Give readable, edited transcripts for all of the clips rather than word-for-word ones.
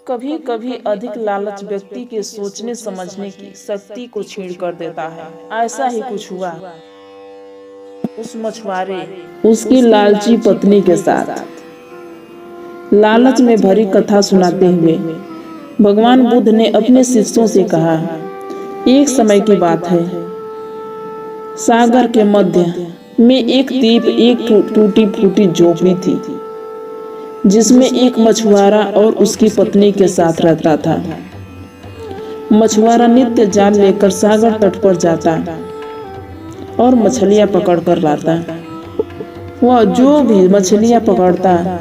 कभी कभी अधिक लालच व्यक्ति के सोचने समझने की शक्ति को छीन कर देता है। ऐसा ही कुछ हुआ उस मछुआरे उसकी लालची पत्नी के साथ। लालच में भरी कथा सुनाते हुए भगवान बुद्ध ने अपने शिष्यों से कहा, एक समय की बात है, सागर के मध्य में एक द्वीप, एक टूटी फूटी झोपड़ी थी, जिसमें एक मछुआरा और उसकी पत्नी के साथ रहता था। मछुआरा नित्य जाल लेकर सागर तट पर जाता और मछलियां पकड़ कर लाता। वह जो भी मछलियां पकड़ता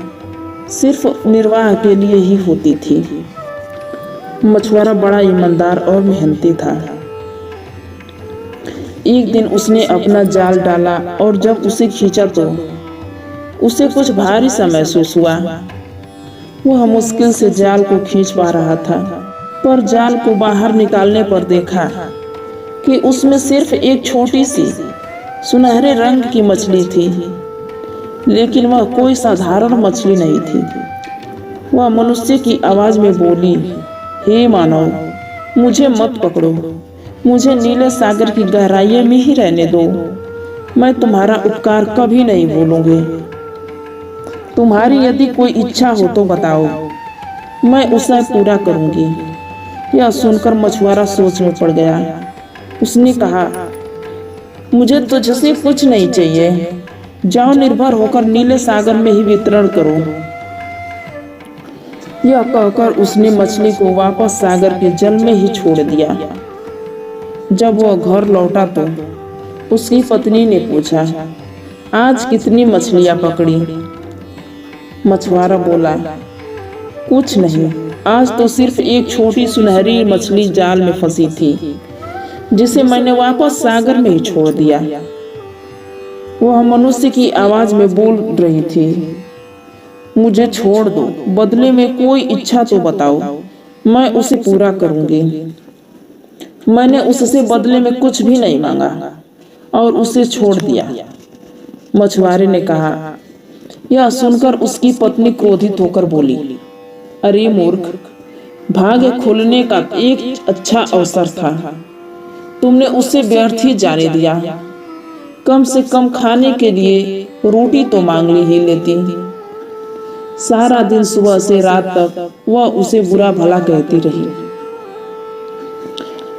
सिर्फ निर्वाह के लिए ही होती थी। मछुआरा बड़ा ईमानदार और मेहनती था। एक दिन उसने अपना जाल डाला और जब उसे खींचा तो उसे कुछ भारी सा महसूस हुआ। वह मुश्किल से जाल को खींच पा रहा था, पर जाल को बाहर निकालने पर देखा कि उसमें सिर्फ एक छोटी सी सुनहरे रंग की मछली थी। लेकिन वह कोई साधारण मछली नहीं थी। वह मनुष्य की आवाज में बोली, हे मानव, मुझे मत पकड़ो, मुझे नीले सागर की गहराइयों में ही रहने दो। मैं तुम्हारा उपकार कभी नहीं भूलूंगी। तुम्हारी यदि कोई इच्छा हो तो बताओ, मैं उसे पूरा करूंगी। यह सुनकर मछुआरा सोच में पड़ गया। उसने कहा, मुझे तुझसे कुछ नहीं चाहिए, जाओ निर्भर होकर नीले सागर में ही वितरण करो। यह कहकर उसने मछली को वापस सागर के जल में ही छोड़ दिया। जब वह घर लौटा तो उसकी पत्नी ने पूछा, आज कितनी मछलियां पकड़ी? मछुआरा बोला, कुछ नहीं, आज तो सिर्फ एक छोटी सुनहरी मछली जाल में फंसी थी, जिसे मैंने वापस सागर में ही छोड़ दिया। वह मनुष्य की आवाज में बोल रही थी, मुझे छोड़ दो, बदले में कोई इच्छा तो बताओ, मैं उसे पूरा करूंगी। मैंने उससे बदले में कुछ भी नहीं मांगा और उसे छोड़ दिया। मछुआरे ने कहा। यह सुनकर उसकी पत्नी क्रोधित होकर बोली, अरे मूर्ख, भाग्य खुलने का एक अच्छा अवसर था, तुमने उसे व्यर्थ ही जाने दिया। कम से कम खाने के लिए रोटी तो मांग ही लेती। सारा दिन सुबह से रात तक वह उसे बुरा भला कहती रही।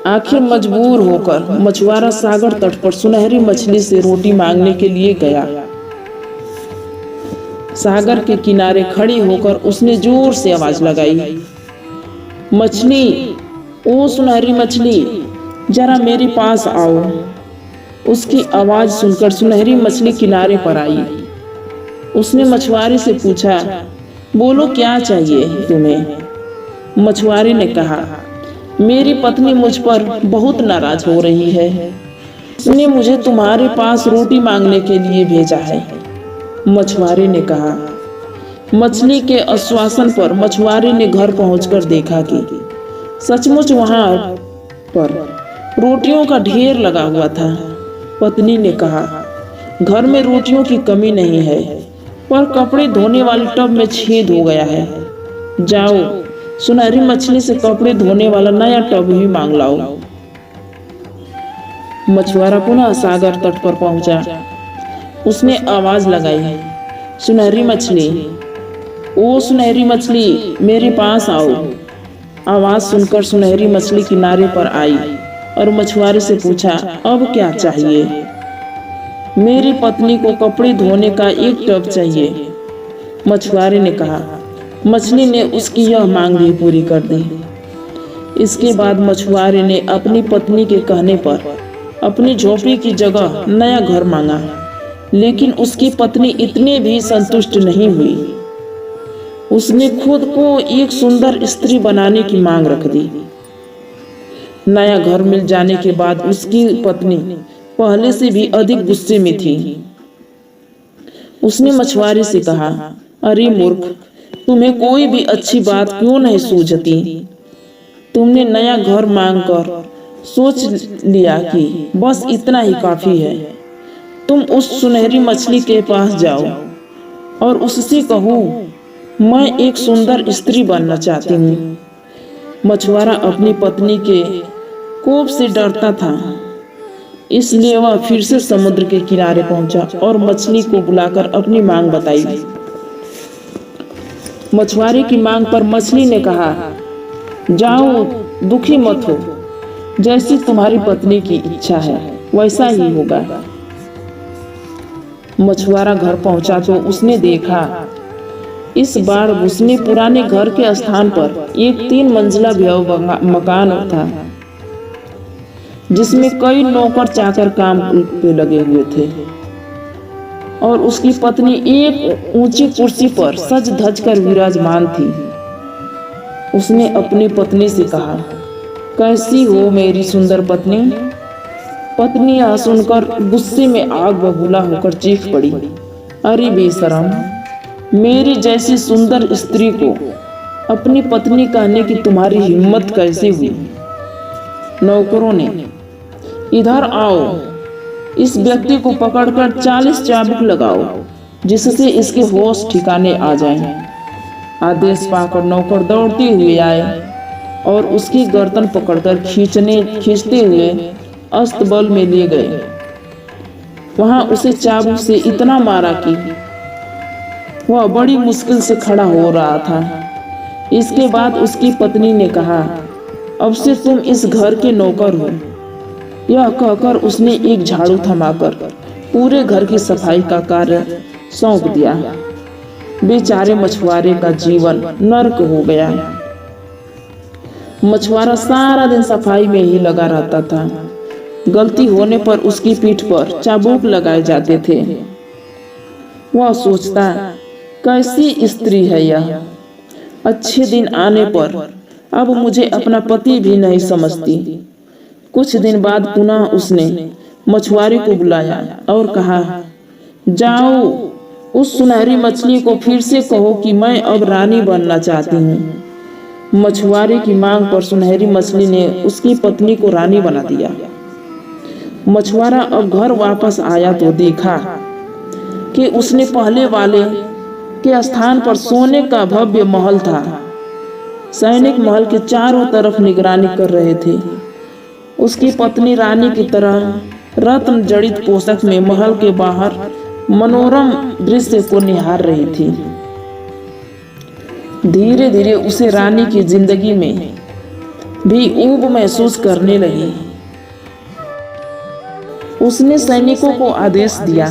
आखिर मजबूर होकर मछुआरा सागर तट पर सुनहरी मछली से रोटी मांगने के लिए गया। सागर के किनारे खड़ी होकर उसने जोर से आवाज लगाई, मछली, ओ सुनहरी मछली, जरा मेरे पास आओ। उसकी आवाज सुनकर सुनहरी मछली किनारे पर आई। उसने मछुआरे से पूछा, बोलो क्या चाहिए तुम्हें? मछुआरे ने कहा, मेरी पत्नी मुझ पर बहुत नाराज हो रही है, उसने मुझे तुम्हारे पास रोटी मांगने के लिए भेजा है। मछुआरे ने कहा। मछली के आश्वासन पर मछुआरे ने घर पहुंचकर देखा कि सचमुच वहां पर रोटियों का ढेर लगा हुआ था। पत्नी ने कहा, घर में रोटियों की कमी नहीं है, पर कपड़े धोने वाले टब में छेद हो गया है। जाओ, सुनहरी मछली से कपड़े धोने वाला नया टब ही मांग लाओ। मछुआरा पुनः सागर तट पर पहुंचा। उसने आवाज लगाई, सुनहरी मछली, ओ सुनहरी मछली, मेरे पास आओ। आवाज सुनकर सुनहरी मछली किनारे पर आई और मछुआरे से पूछा, अब क्या चाहिए? मेरी पत्नी को कपड़े धोने का एक टब चाहिए। मछुआरे ने कहा। मछली ने उसकी यह मांग भी पूरी कर दी। इसके बाद मछुआरे ने अपनी पत्नी के कहने पर अपनी झोपड़ी की जगह नया घर मांगा, लेकिन उसकी पत्नी इतने भी संतुष्ट नहीं हुई। उसने खुद को एक सुंदर स्त्री बनाने की मांग रख दी। नया घर मिल जाने के बाद उसकी पत्नी पहले से भी अधिक गुस्से में थी। उसने मछुआरे से कहा, अरे मूर्ख, तुम्हें कोई भी अच्छी बात क्यों नहीं सूझती? तुमने नया घर मांगकर सोच लिया कि बस इतना ही काफी है। तुम उस सुनहरी मछली के पास जाओ और उससे कहो, मैं एक सुंदर स्त्री बनना चाहती हूँ। मछुआरा अपनी पत्नी के कोप से डरता था, इसलिए वह फिर से समुद्र के किनारे पहुंचा और मछली को बुलाकर अपनी मांग बताई। मछुआरे की मांग पर मछली ने कहा, जाओ, दुखी मत हो, जैसी तुम्हारी पत्नी की इच्छा है वैसा ही होगा। मछुआरा घर पहुंचा तो उसने देखा, इस बार उसने पुराने घर के स्थान पर एक 3 मंजिला भव्य मकान था, जिसमें कई नौकर चाकर काम पे लगे हुए थे और उसकी पत्नी एक ऊंची कुर्सी पर सज धज कर विराजमान थी। उसने अपनी पत्नी से कहा, कैसी हो मेरी सुंदर पत्नी? पत्नी यह सुनकर गुस्से में आग बबूला होकर चीख पड़ी, अरे बेशरम, मेरी जैसी सुंदर स्त्री को अपनी पत्नी कहने की तुम्हारी हिम्मत कैसे हुई? नौकरों ने, इधर आओ, इस व्यक्ति को पकड़कर 40 चाबुक लगाओ, जिससे इसके होश ठिकाने आ जाएं। आदेश पाकर नौकर दौड़ते हुए आए और उसकी गर्दन पकड़कर खींचते हुए अस्तबल में ले गए। वहां उसे चाबुक से इतना मारा कि वह बड़ी मुश्किल से खड़ा हो रहा था। इसके बाद उसकी पत्नी ने कहा, अब से तुम इस घर के नौकर हो। यह कहकर उसने एक झाड़ू थमाकर पूरे घर की सफाई का कार्य सौंप दिया। बेचारे मछुआरे का जीवन नर्क हो गया। मछुआरा सारा दिन सफाई में ही लगा रहता था। गलती होने पर उसकी पीठ पर चाबुक लगाए जाते थे। वह सोचता, कैसी स्त्री है यह, अच्छे दिन आने पर अब मुझे अपना पति भी नहीं समझती। कुछ दिन बाद पुनः उसने मछुआरे को बुलाया और कहा, जाओ, उस सुनहरी मछली को फिर से कहो कि मैं अब रानी बनना चाहती हूँ। मछुआरे की मांग पर सुनहरी मछली ने उसकी पत्नी को रानी बना दिया। मछुआरा अब घर वापस आया तो देखा कि उसने पहले वाले के स्थान पर सोने का भव्य महल था। सैनिक महल के चारों तरफ निगरानी कर रहे थे। उसकी पत्नी रानी की तरह रत्न जड़ित पोशाक में महल के बाहर मनोरम दृश्य को निहार रही थी। धीरे धीरे उसे रानी की जिंदगी में भी ऊब महसूस करने लगी। उसने सैनिकों को आदेश दिया,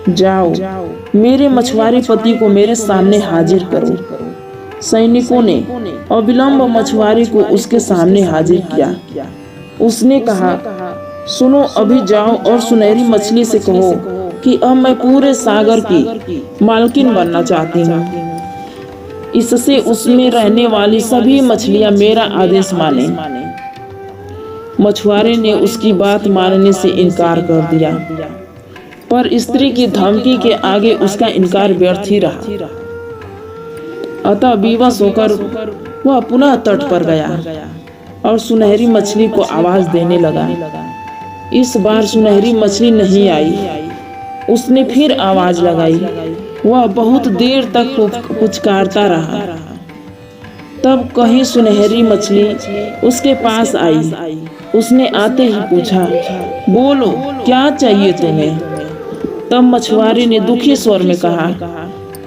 जाओ, मेरे मछुआरे पति को मेरे सामने हाजिर करो। सैनिकों ने अविलंब मछुआरे को उसके सामने हाजिर किया। उसने कहा, सुनो, अभी जाओ और सुनहरी मछली से कहो कि अब मैं पूरे सागर की मालकिन बनना चाहती हूँ। इससे उसमें रहने वाली सभी मछलियां मेरा आदेश माने। मछुआरे ने उसकी बात मानने से इनकार कर दिया, पर स्त्री की धमकी के आगे उसका इनकार व्यर्थ ही रहा। अतः विवश होकर वह पुनः तट पर गया और सुनहरी मछली को आवाज देने लगा। इस बार सुनहरी मछली नहीं आई। उसने फिर आवाज लगाई। वह बहुत देर तक पुचकारता रहा। तब कहीं सुनहरी मछली उसके पास आई। उसने आते ही पूछा, बोलो, क्या चाहिए तुम्हें? तब मछुआरे ने दुखी स्वर में कहा,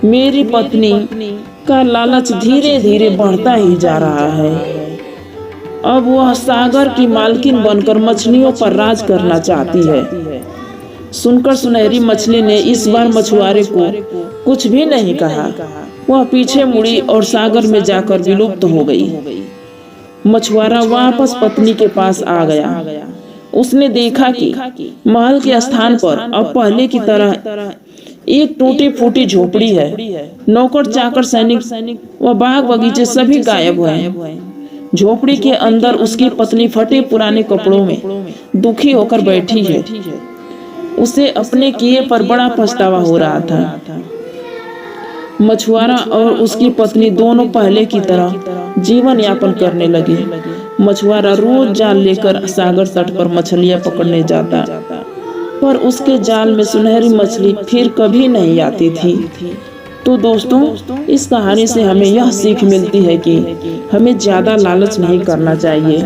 मेरी पत्नी का लालच धीरे धीरे बढ़ता ही जा रहा है। अब वह सागर की मालकिन बनकर मछलियों पर राज करना चाहती है। सुनकर सुनहरी मछली ने इस बार मछुआरे को कुछ भी नहीं कहा। वह पीछे मुड़ी और सागर में जाकर विलुप्त हो गई। मछुआरा वापस पत्नी के पास आ गया। उसने देखा कि महल के स्थान पर अब पहले की तरह एक टूटी फूटी झोपड़ी है। नौकर चाकर सैनिक व बाग बगीचे सभी गायब हुए। झोपड़ी के अंदर उसकी पत्नी फटे पुराने कपड़ों में दुखी होकर बैठी है। उसे अपने किए पर बड़ा पछतावा हो रहा था। मछुआरा और उसकी पत्नी दोनों पहले की तरह जीवन यापन करने लगे। मछुआरा रोज जाल लेकर सागर तट पर मछलियां पकड़ने जाता, पर उसके जाल में सुनहरी मछली फिर कभी नहीं आती थी। तो दोस्तों, इस कहानी से हमें यह सीख मिलती है कि हमें ज्यादा लालच नहीं करना चाहिए।